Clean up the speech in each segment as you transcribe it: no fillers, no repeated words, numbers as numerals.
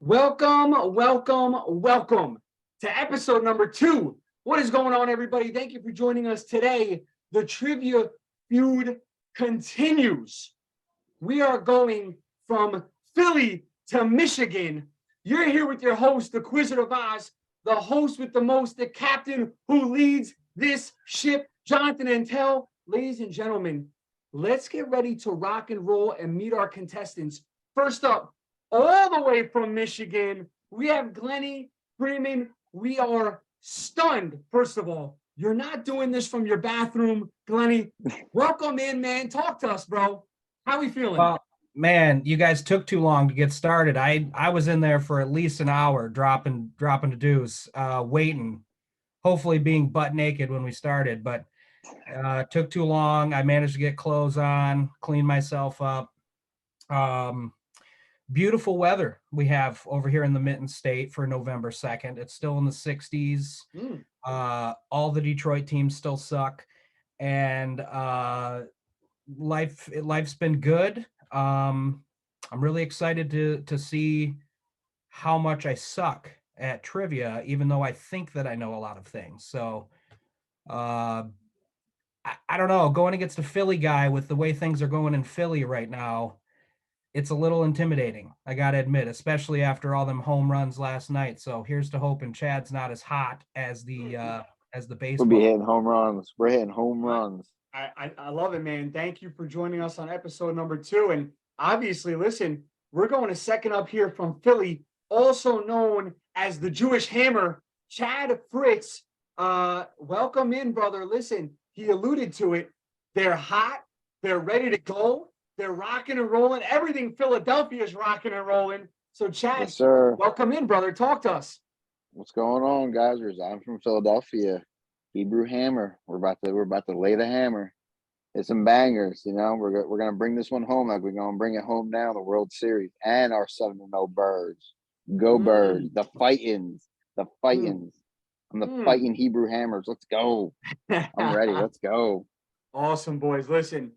Welcome to episode number 2. What is going on, everybody? Thank you for joining us today. The trivia feud continues. We are going from Philly to Michigan. You're here with your host, the Wizard of Oz, the host with the most, the captain who leads this ship, Jonathan Antel. Ladies and gentlemen, let's get ready to rock and roll and meet our contestants. First up, all the way from Michigan, we have Glenny, Freeman. We are stunned. First of all, you're not doing this from your bathroom, Glenny. Welcome in, man. Talk to us, bro. How we feeling? Well, man, you guys took too long to get started. I was in there for at least an hour, dropping the deuce, waiting, hopefully being butt naked when we started, but took too long. I managed to get clothes on, clean myself up. Beautiful weather we have over here in the Mitten State for November 2nd. It's still in the 60s. All the Detroit teams still suck, and life's been good. I'm really excited to see how much I suck at trivia, even though I think that I know a lot of things. So I don't know, going against a Philly guy with the way things are going in Philly right now, it's a little intimidating, I gotta admit, especially after all them home runs last night. So here's to hoping Chad's not as hot as the baseball. We'll be hitting home runs. We're hitting home runs. I love it, man. Thank you for joining us on episode number 2. And obviously, listen, we're going to second up here from Philly, also known as the Jewish Hammer, Chad Fritz. Welcome in, brother. Listen, he alluded to it. They're hot. They're ready to go. They're rocking and rolling. Everything Philadelphia is rocking and rolling. So, Chad, yes, sir. Welcome in, brother. Talk to us. What's going on, guys? I'm from Philadelphia. Hebrew Hammer. We're about to lay the hammer. It's some bangers, you know. We're gonna bring this one home like we're gonna bring it home now. The World Series and our 7-0 Birds. Go Birds! The fightins. I'm the fighting Hebrew Hammers. Let's go. I'm ready. Let's go. Awesome, boys. Listen.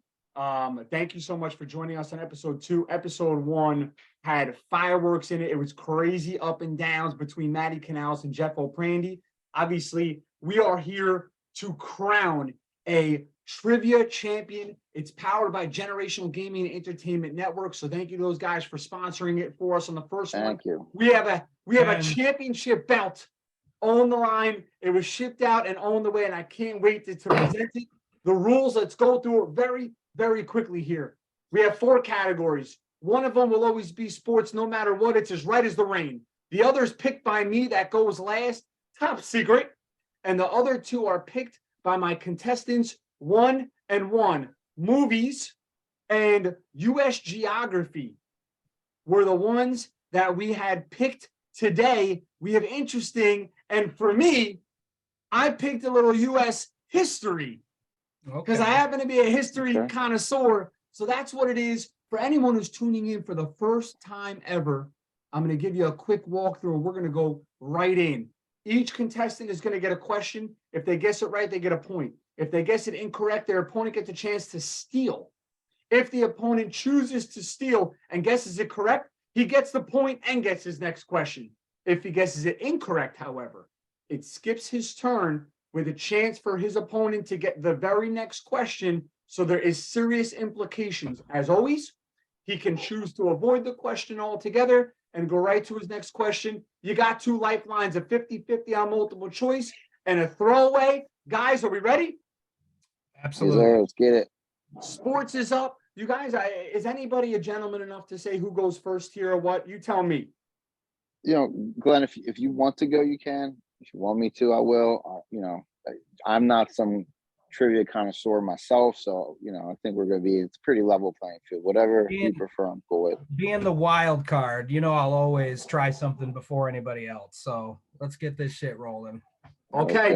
Thank you so much for joining us on episode 2. Episode 1 had fireworks in it. It was crazy up and downs between Matty Canals and Jeff O'Prandy. Obviously, we are here to crown a trivia champion. It's powered by Generational Gaming and Entertainment Network. So thank you to those guys for sponsoring it for us on the first one. Thank you. We have a championship belt on the line. It was shipped out and on the way, and I can't wait to present it. The rules, let's go through it very quickly here. We have 4 categories. One of them will always be sports, no matter what. It's as right as the rain. The other is picked by me. That goes last, top secret. And the other 2 are picked by my contestants, 1 and 1. Movies and U.S. geography were the ones that we had picked today. We have interesting. And for me, I picked a little U.S. history. Because I happen to be a history connoisseur. So that's what it is. For anyone who's tuning in for the first time ever, I'm going to give you a quick walkthrough and we're going to go right in. Each contestant is going to get a question. If they guess it right, they get a point. If they guess it incorrect, their opponent gets a chance to steal. If the opponent chooses to steal and guesses it correct, he gets the point and gets his next question. If he guesses it incorrect, however, it skips his turn with a chance for his opponent to get the very next question. So there is serious implications. As always, he can choose to avoid the question altogether and go right to his next question. You got 2 lifelines, a 50-50 on multiple choice and a throwaway. Guys, are we ready? Absolutely. Yes, let's get it. Sports is up. You guys, is anybody a gentleman enough to say who goes first here or what? You tell me. You know, Glenn, if you want to go, you can. If you want me to, I will. I'm not some trivia connoisseur myself, so I think it's a pretty level playing field. Whatever you prefer, I'm cool with. Being the wild card, I'll always try something before anybody else. So let's get this shit rolling. Okay,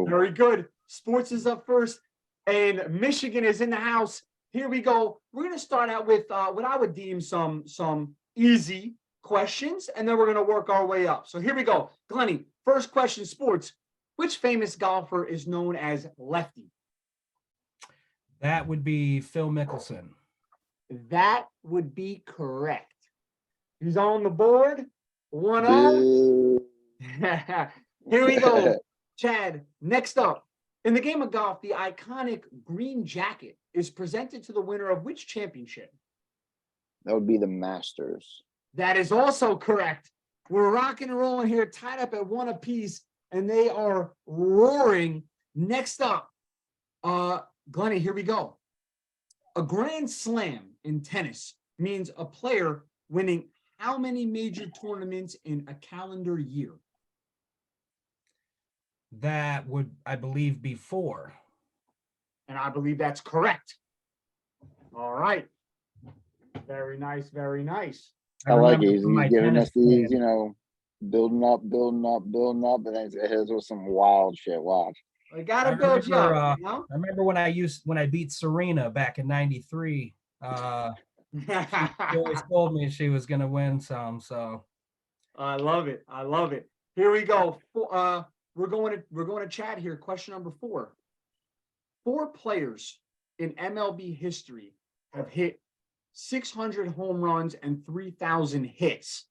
very good. Sports is up first, and Michigan is in the house. Here we go. We're going to start out with what I would deem some easy questions, and then we're going to work our way up. So here we go. Glenny, first question, sports. Which famous golfer is known as Lefty? That would be Phil Mickelson. That would be correct. He's on the board. 1-0. Boo. Here we go, Chad. Next up, in the game of golf, the iconic green jacket is presented to the winner of which championship? That would be the Masters. That is also correct. We're rocking and rolling here, tied up at 1 apiece, and they are roaring. Next up, Glenny, here we go. A grand slam in tennis means a player winning how many major tournaments in a calendar year? That would, I believe, be 4. And I believe that's correct. All right. Very nice, very nice. I like remember it. He's from my giving tennis us these, playing. building up, and then it hits with some wild shit. Watch. I gotta build you up, I remember when I beat Serena back in '93. She always told me she was gonna win some. So I love it. I love it. Here we go. We're going to chat here. Question number 4. 4 players in MLB history have hit 600 home runs and 3,000 hits.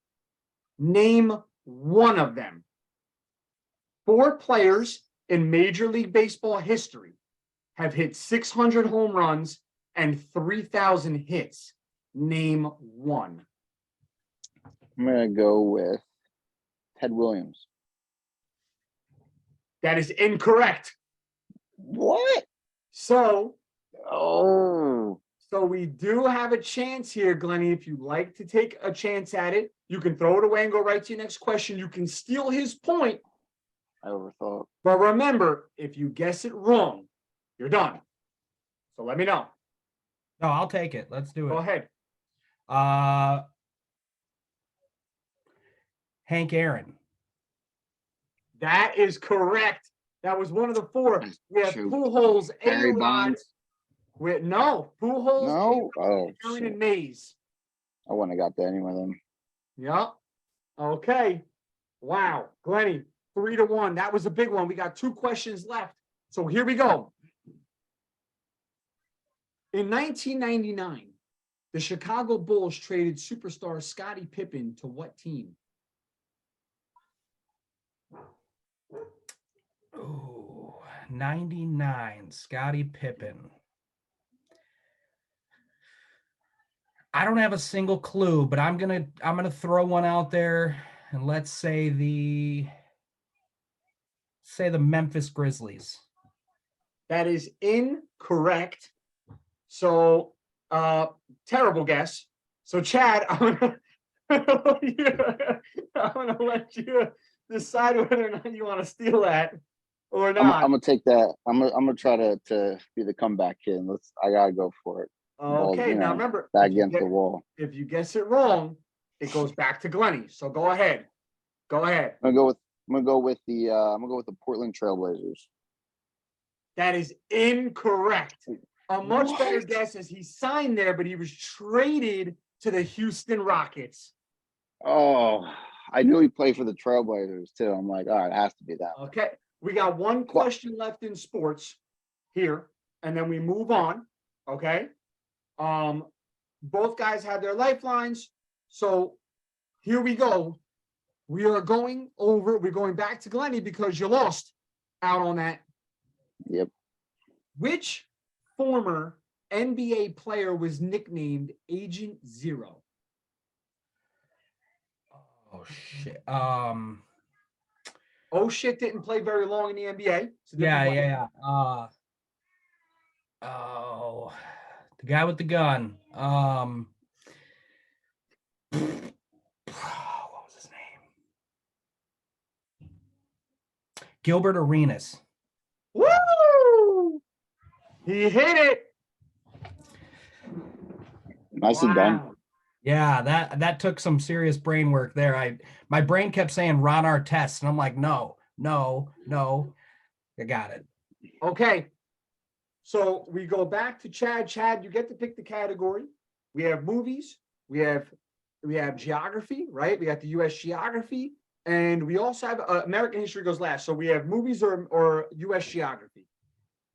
Name one of them. 4 players in Major League Baseball history have hit 600 home runs and 3,000 hits. Name one. I'm gonna go with Ted Williams. That is incorrect. What? So Oh, we do have a chance here, Glenny. If you'd like to take a chance at it, you can throw it away and go right to your next question. You can steal his point. I overthought. But remember, if you guess it wrong, you're done. So let me know. no, I'll take it. Let's do Go it. ahead. Hank Aaron. That is correct. That was one of the 4. We have Shoot. Pujols, Barry A-Rod. Bonds. No, Pujols, No. Oh, Aaron, shit. and Mays. I wouldn't have got that anyway then. Yep. Okay. Wow. Glenny, 3-1. That was a big one. We got 2 questions left. So here we go. In 1999, the Chicago Bulls traded superstar Scottie Pippen to what team? Oh, 99, Scottie Pippen. I don't have a single clue, but I'm gonna throw one out there, and let's say the Memphis Grizzlies. That is incorrect. So, terrible guess. So, Chad, I'm gonna let you decide whether or not you want to steal that or I'm not. gonna take that. I'm gonna try to be the comeback kid. I gotta go for it. Okay, Balls, now remember, back against the wall. if you guess it wrong, it goes back to Glenny. So go ahead. Go ahead. I'm gonna go with the Portland Trailblazers. That is incorrect. A much better What? guess is he signed there, but he was traded to the Houston Rockets. Oh, I knew he played for the Trailblazers too. I'm like, all right, it has to be that. Okay, we got one question left in sports here, and then we move on. Okay. Both guys had their lifelines. So here we go. We're going back to Glenny because you lost out on that. Yep. Which former NBA player was nicknamed Agent Zero? Oh shit. Oh shit didn't play very long in the NBA. Yeah. Oh, the guy with the gun. What was his name? Gilbert Arenas. Woo! He hit it. Nicely done. Yeah, that took some serious brain work there. My brain kept saying Ron Artest, and I'm like, no. I got it. Okay. So we go back to Chad. Chad, you get to pick the category. We have movies. We have geography, right? We got the U.S. geography, and we also have American history goes last. So we have movies or U.S. geography.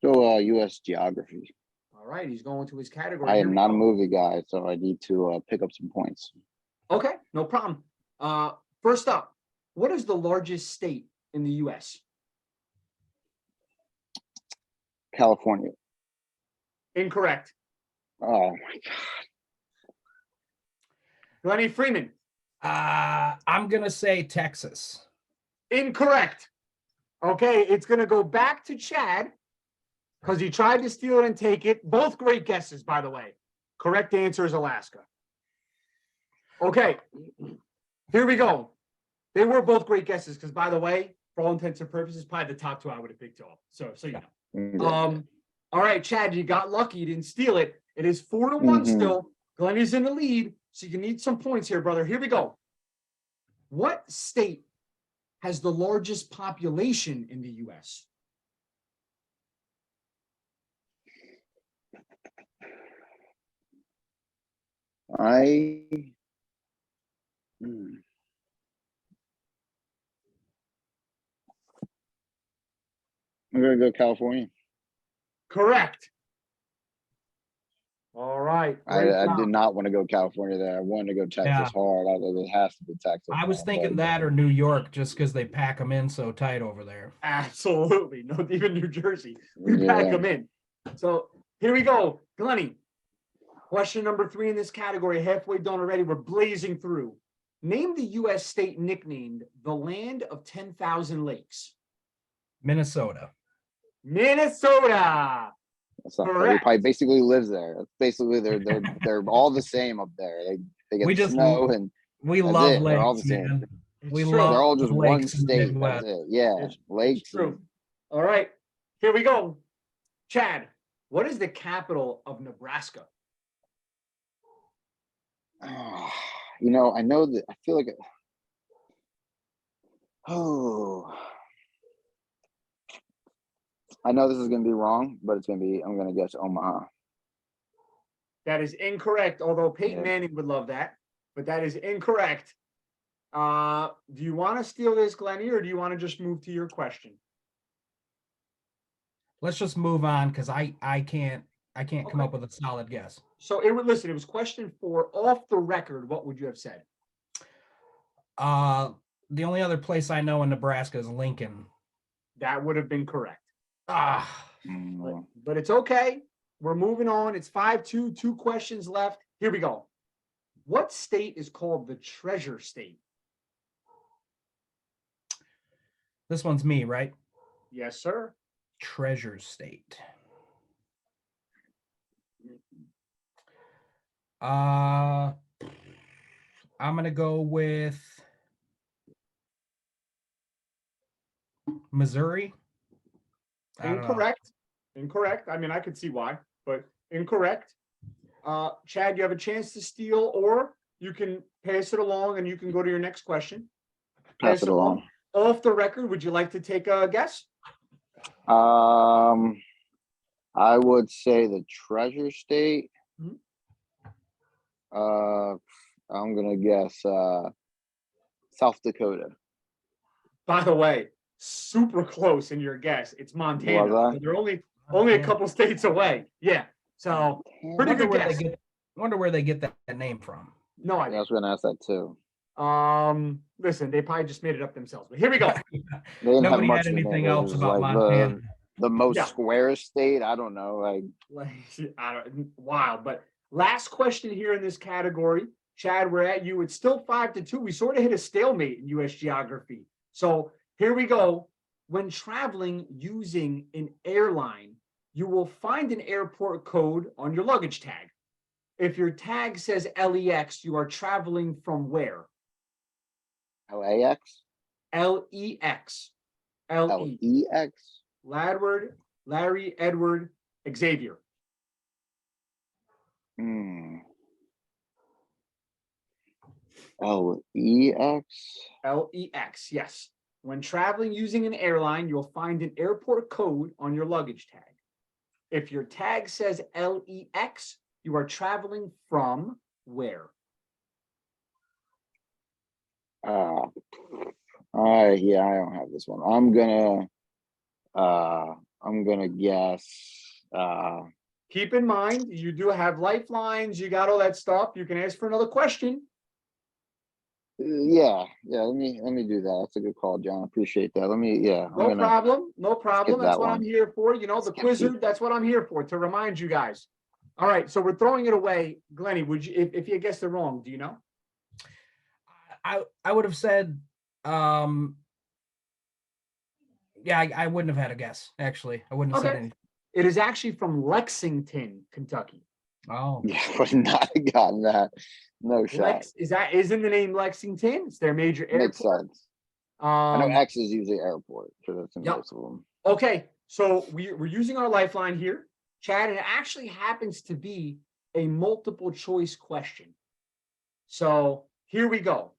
So U.S. geography. All right, he's going to his category. I am not a movie guy, so I need to pick up some points. Okay, no problem. First up, what is the largest state in the U.S.? California. Incorrect. Oh my God. Glenny Freeman. I'm gonna say Texas. Incorrect. Okay, it's going to go back to Chad because he tried to steal it and take it. Both great guesses, by the way. Correct answer is Alaska. Okay, here we go. They were both great guesses because, by the way, for all intents and purposes, probably the top two I would have picked off. So you know. All right, Chad, you got lucky. You didn't steal it. It is 4-1 still. Glenny's in the lead, so you need some points here, brother. Here we go. What state has the largest population in the U.S.? I'm gonna go California. Correct. All right. I did not want to go California there. I wanted to go Texas hard. It has to be Texas. I was thinking that or New York, just because they pack them in so tight over there. Absolutely. No, even New Jersey. We pack them in. So here we go. Glenny, question number 3 in this category. Halfway done already. We're blazing through. Name the U.S. state nicknamed the land of 10,000 lakes. Minnesota. Minnesota. He probably basically lives there. Basically, they're all the same up there. They get snow and we love lakes. They're all the same. Man. We They're love all just one state. That's it. Yeah, lakes. It's true. All right, here we go. Chad, what is the capital of Nebraska? You know, I know that. I feel like. I know this is going to be wrong, but I'm going to guess Omaha. That is incorrect, although Peyton Manning would love that, but that is incorrect. Do you want to steal this, Glenny, or do you want to just move to your question? Let's just move on because I can't come up with a solid guess. So it was question 4. Off the record, what would you have said? The only other place I know in Nebraska is Lincoln. That would have been correct. But it's okay. We're moving on. It's 5-2, 2 questions left. Here we go. What state is called the Treasure State? This one's me, right? Yes, sir. Treasure State. I'm gonna go with Missouri. Incorrect. Incorrect. I mean, I could see why, but incorrect. Chad, you have a chance to steal, or you can pass it along and you can go to your next question. Pass it along. Off the record, would you like to take a guess? I would say the Treasure State. I'm gonna guess South Dakota. By the way, super close in your guess. It's Montana. So they're only a couple states away. Yeah. So pretty good guess. Wonder where they get that name from. No idea. I was gonna ask that too. Listen, they probably just made it up themselves. But here we go. Nobody had anything else about Montana. The most squarest state. I don't know. Wild. But last question here in this category. Chad, we're at you. It's still 5-2. We sort of hit a stalemate in U.S. geography. So here we go. When traveling using an airline, you will find an airport code on your luggage tag. If your tag says LEX, you are traveling from where? LAX? LEX. LEX? Ladward, Larry, Edward, Xavier. LEX? LEX, yes. When traveling using an airline, you'll find an airport code on your luggage tag. If your tag says LEX, you are traveling from where? Yeah, I don't have this one. I'm gonna guess. Keep in mind, you do have lifelines. You got all that stuff. You can ask for another question. Yeah, let me do that. That's a good call, John. Appreciate that. I'm No gonna problem. No problem. skip That's that what I'm one. here for. You know, the quizzer, that's what I'm here for, to remind you guys. All right, so we're throwing it away. Glenny, would you, if you guessed it wrong, do you know? I would have said, yeah, I wouldn't have had a guess. Actually, I wouldn't have said Okay. anything. It is actually from Lexington, Kentucky. Oh, Yeah, would not have gotten that. No shot. Isn't the name Lexington? It's their major Makes airport. sense. I know Um, X is usually airport, so that's in Yep. most of them. okay, so we're using our lifeline here, Chad, and it actually happens to be a multiple choice question. So here we go.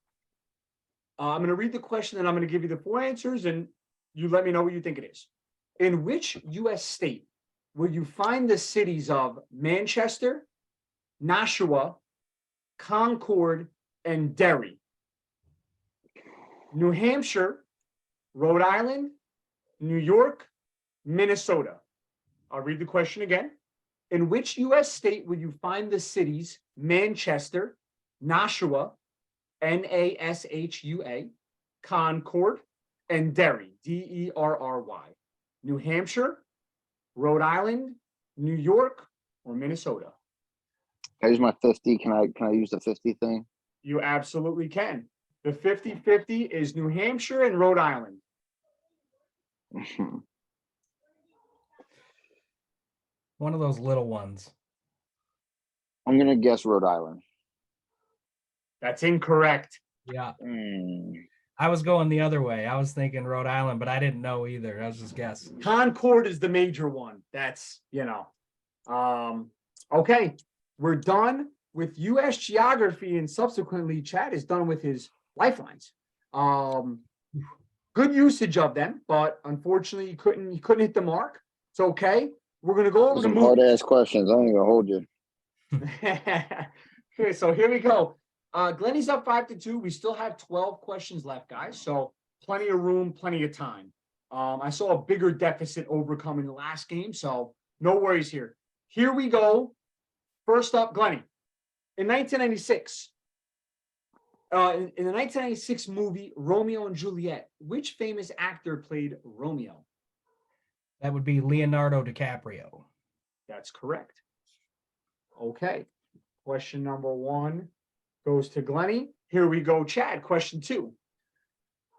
I'm going to read the question and I'm going to give you the 4 answers, and you let me know what you think it is. In which U.S. state will you find the cities of Manchester, Nashua, Concord, and Derry? New Hampshire, Rhode Island, New York, Minnesota. I'll read the question again. In which U.S. state will you find the cities Manchester, Nashua, Nashua, Concord, and Derry, Derry? New Hampshire, Rhode Island, New York, or Minnesota? Can I use my 50? Can I use the 50 thing? You absolutely can. The 50-50 is New Hampshire and Rhode Island. one of those little ones. I'm gonna guess Rhode Island. That's incorrect. Yeah, Mm. I was going the other way. I was thinking Rhode Island, but I didn't know either. I was just guessing. Concord is the major one. That's, okay. We're done with US geography, and subsequently Chad is done with his lifelines. Good usage of them, but unfortunately you couldn't hit the mark. It's okay. We're gonna go over the Some movie. hard ass questions. I ain't gonna hold you. Okay, so here we go. Glenny's up 5-2. We still have 12 questions left, guys. So plenty of room, plenty of time. I saw a bigger deficit overcome in the last game, so no worries here. Here we go. First up, Glenny. In 1996, in the 1996 movie Romeo and Juliet, which famous actor played Romeo? That would be Leonardo DiCaprio. That's correct. Okay. Question number 1 goes to Glenny. Here we go, Chad. Question 2.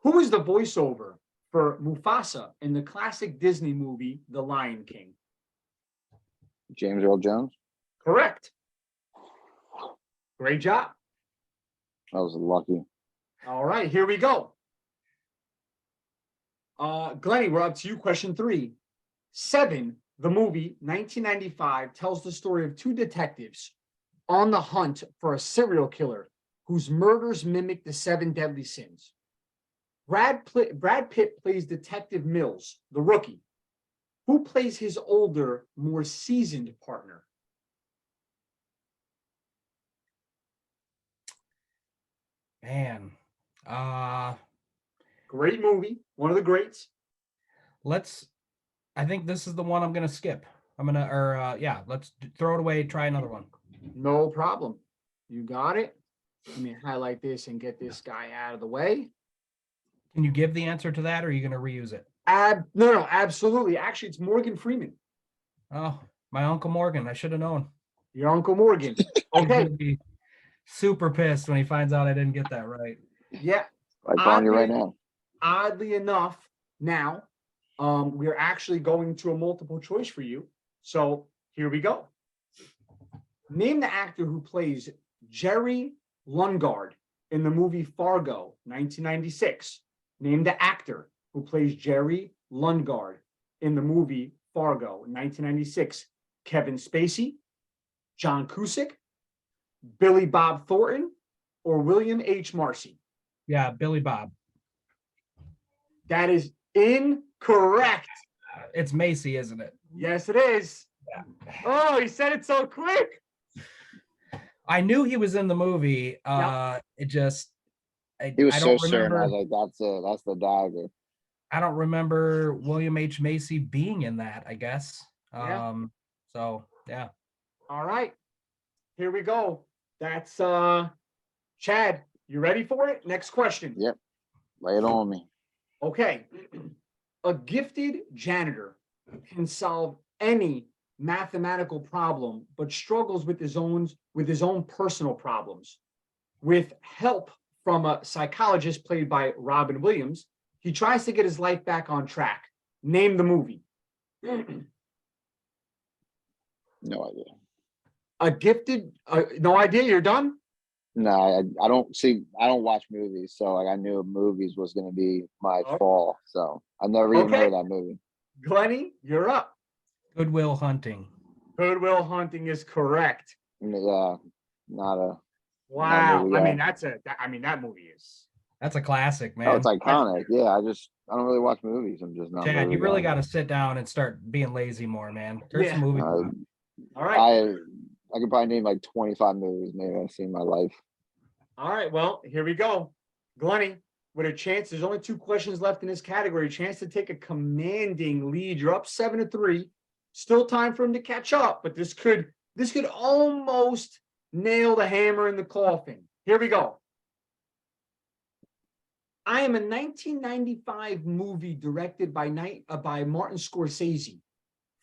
Who is the voiceover for Mufasa in the classic Disney movie The Lion King? James Earl Jones. Correct. Great job. I was lucky. All right, here we go. Glenny, we're up to you. Question 3. Seven, the movie, 1995, tells the story of 2 detectives on the hunt for a serial killer whose murders mimic the 7 deadly sins. Brad Pitt plays Detective Mills, the rookie. Who plays his older, more seasoned partner? Man, Great movie, one of the greats. I think this is the one I'm gonna skip. Let's throw it away. Try another one. No problem. You got it. Let me highlight this and get this guy out of the way. Can you give the answer to that, or are you gonna reuse it? No, absolutely. Actually, it's Morgan Freeman. Oh, my Uncle Morgan. I should have known. Your Uncle Morgan. He's Okay. gonna be super pissed when he finds out I didn't get that right. Yeah. I'm calling you right now. Oddly enough, now we're actually going to a multiple choice for you. So here we go. Name the actor who plays Jerry Lungard in the movie Fargo, 1996. Name the actor who plays Jerry Lungard in the movie Fargo, 1996. Kevin Spacey, John Cusack, Billy Bob Thornton, or William H. Marcy? Yeah, Billy Bob. That is incorrect. It's Macy, isn't it? Yes, it is. Yeah. Oh, he said it so quick. I knew he was in the movie. It just He was I so don't certain. I remember. was like, that's the dagger. I don't remember William H. Macy being in that, I guess. Yeah. So yeah. All right. Here we go. That's Chad, You ready for it? Next question. Yep. Lay it on me. Okay. A gifted janitor can solve any mathematical problem, but struggles with his own personal problems. With help from a psychologist played by Robin Williams, he tries to get his life back on track. Name the movie. No idea. A gifted, no idea. You're done. No, I don't watch movies, so like I knew movies was gonna be my Oh. fall. So I never even Okay. heard of that movie. Glenny, you're up. Goodwill Hunting. Goodwill Hunting is correct. Yeah, not a Wow. movie, I mean, yeah. that movie is. That's a classic, man. Oh, it's iconic. Yeah, I don't really watch movies. I'm just not. Chad, you really guy. got to sit down and start being lazy more, man. There's some movies. All right. I could probably name like 25 movies maybe I've seen in my life. All right. Well, here we go. Glenny, with a chance, there's only 2 questions left in this category. Chance to take a commanding lead. You're up 7-3. Still time for him to catch up, but this could almost nail the hammer in the coffin. Here we go. I am a 1995 movie directed by Martin Scorsese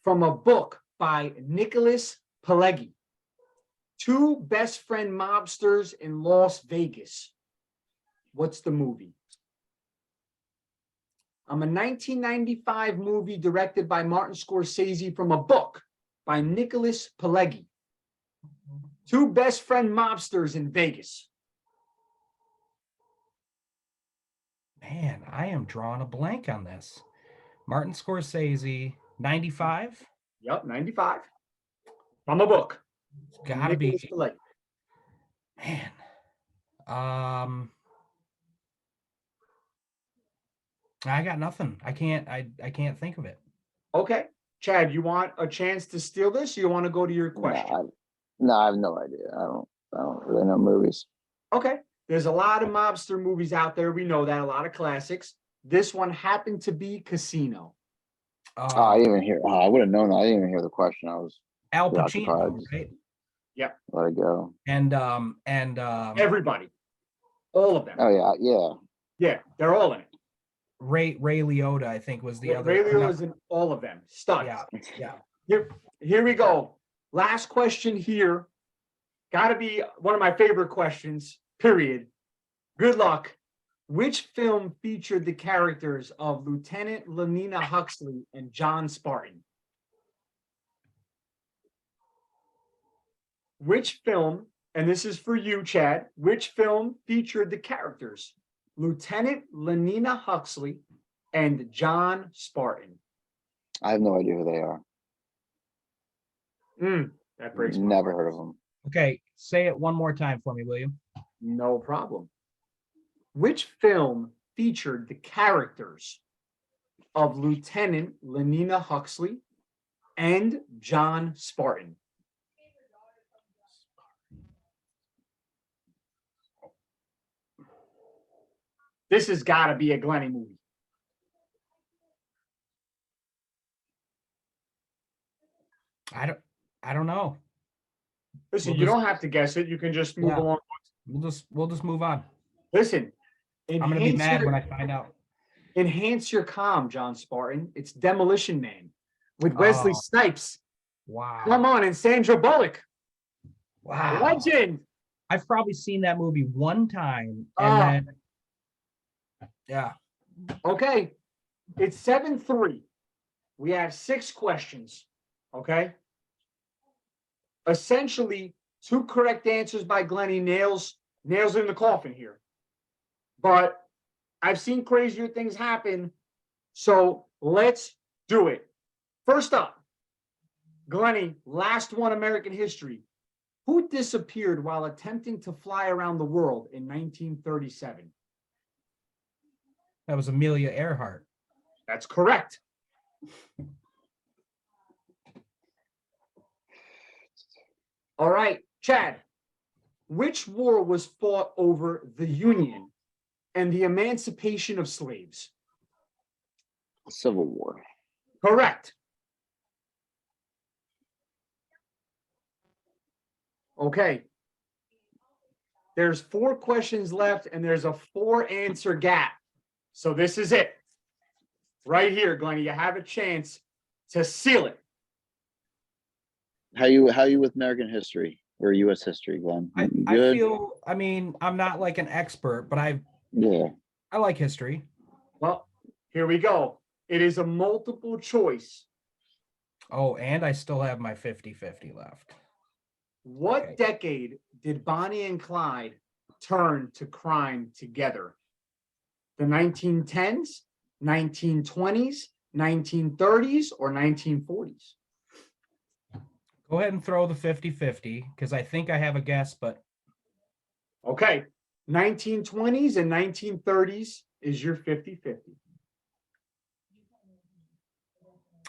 from a book by Nicholas Pileggi. 2 best friend mobsters in Las Vegas. What's the movie? I'm a 1995 movie directed by Martin Scorsese from a book by Nicholas Pileggi. 2 best friend mobsters in Vegas. Man, I am drawing a blank on this. Martin Scorsese, 95? Yep, 95. From a book. It's gotta Nicholas be. Pileggi. Man. I got nothing. I can't think of it. Okay. Chad, you want a chance to steal this, or you want to go to your question? No, I have no idea. I don't really know movies. Okay. There's a lot of mobster movies out there. We know that, a lot of classics. This one happened to be Casino. I didn't even hear. I would have known. I didn't even hear the question. I was Al Pacino, preoccupied. right? Yep. Let it go. And Everybody. All of them. Oh yeah, yeah. Yeah, they're all in it. Ray Liotta, I think, was the other. Ray Liotta's in all of them. Studs. Yeah. Here we go. Last question here. Got to be one of my favorite questions, period. Good luck. Which film featured the characters of Lieutenant Lenina Huxley and John Spartan? Which film, and this is for you, Chad, which film featured the characters Lieutenant Lenina Huxley and John Spartan? I have no idea who they are. That breaks my Never heart. heard of them. Okay, say it one more time for me, will you? No problem. Which film featured the characters of Lieutenant Lenina Huxley and John Spartan? This has got to be a Glenny movie. I don't know. Listen, you don't have to guess it. You can just move along. We'll just move on. Listen, I'm gonna be mad when I find out. Enhance your calm, John Spartan. It's Demolition Man with Wesley Snipes. Wow. Come on, and Sandra Bullock. Wow. Legend. I've probably seen that movie one time, and then yeah. Okay. It's 7-3. We have 6 questions. Okay. Essentially, 2 correct answers by Glenny nails in the coffin here. But I've seen crazier things happen. So let's do it. First up, Glenny, last one, American history. Who disappeared while attempting to fly around the world in 1937? That was Amelia Earhart. That's correct. All right, Chad. Which war was fought over the Union and the emancipation of slaves? Civil War. Correct. Okay. There's 4 questions left, and there's a 4-answer gap. So this is it. Right here, Glenny. You have a chance to seal it. How you with American history or U.S. history, Glenn? I Good? feel, I mean, I'm not like an expert, but I like history. Well, here we go. It is a multiple choice. Oh, and I still have my 50-50 left. What Okay. decade did Bonnie and Clyde turn to crime together? The 1910s, 1920s, 1930s, or 1940s? Go ahead and throw the 50-50 because I think I have a guess, but Okay. 1920s and 1930s is your 50-50.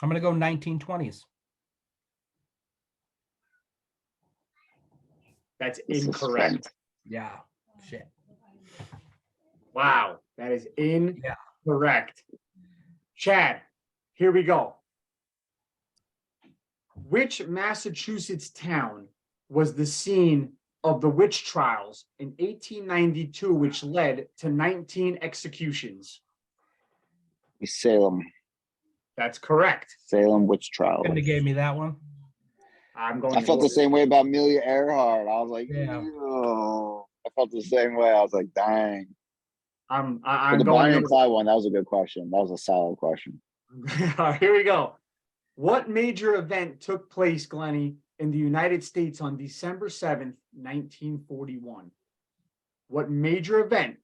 I'm going to go 1920s. That's This is incorrect. fun. Yeah. Shit. Wow. That is incorrect. Chad, here we go. Which Massachusetts town was the scene of the witch trials in 1892, which led to 19 executions? Salem. That's correct. Salem witch trial. Couldn't have gave me that one. I'm going I felt the same way about Amelia Earhart. I was like, Yeah. "Ew." I felt the same way. I was like, dang. I'm But the going Bonnie and Clyde one, that was a good question. That was a solid question. Here we go. What major event took place, Glenny, in the United States on December 7th, 1941? What major event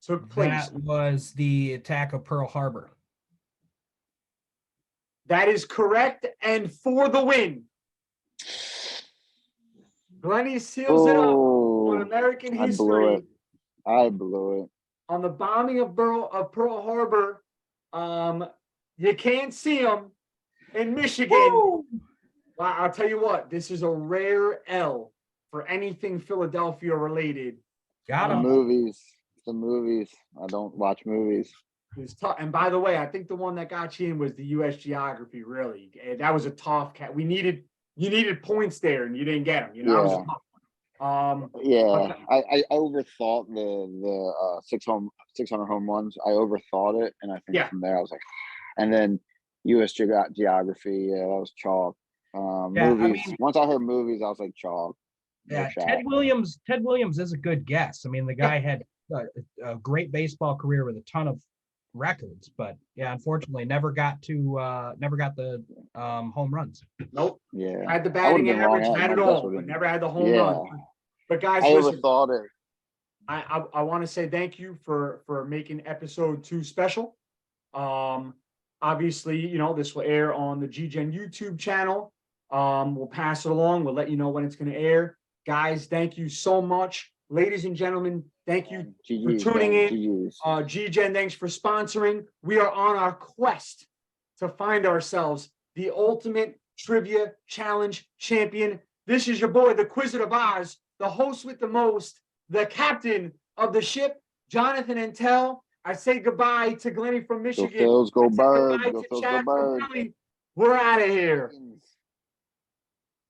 took place? That was the attack of Pearl Harbor. That is correct, and for the win. Glenny seals it up on American I blew history it. I blew it. on the bombing of Pearl Harbor. You can't see them in Michigan. Woo! Wow, I'll tell you what, this is a rare L for anything Philadelphia related. Got The him. movies. The movies. I don't watch movies. It's tough. And by the way, I think the one that got you in was the U.S. geography. Really, that was a tough cat. You needed points there, and you didn't get them. That was a tough one. Yeah, I overthought the 600 home runs. I overthought it, and I think from there I was like, and then U.S. geography. Yeah, that was chalk. Movies. Once I heard movies, I was like chalk. Yeah, Ted Williams is a good guess. I mean, the guy had a great baseball career with a ton of records, but unfortunately never got the home runs. Nope. Yeah. Had the batting average, had it all, but never had the home run. But guys, I listen, overthought it. I want to say thank you for making episode 2 special. Obviously, this will air on the GGEN YouTube channel. We'll pass it along. We'll let you know when it's going to air. Guys, thank you so much. Ladies and gentlemen, thank you for tuning in. GGEN, thanks for sponsoring. We are on our quest to find ourselves the ultimate trivia challenge champion. This is your boy, the Quizard of Oz, the host with the most, the captain of the ship, Jonathan Antel. I say goodbye to Glenny from Michigan. Go Phils, go Birds. Go Phils, go Birds. We're out of here.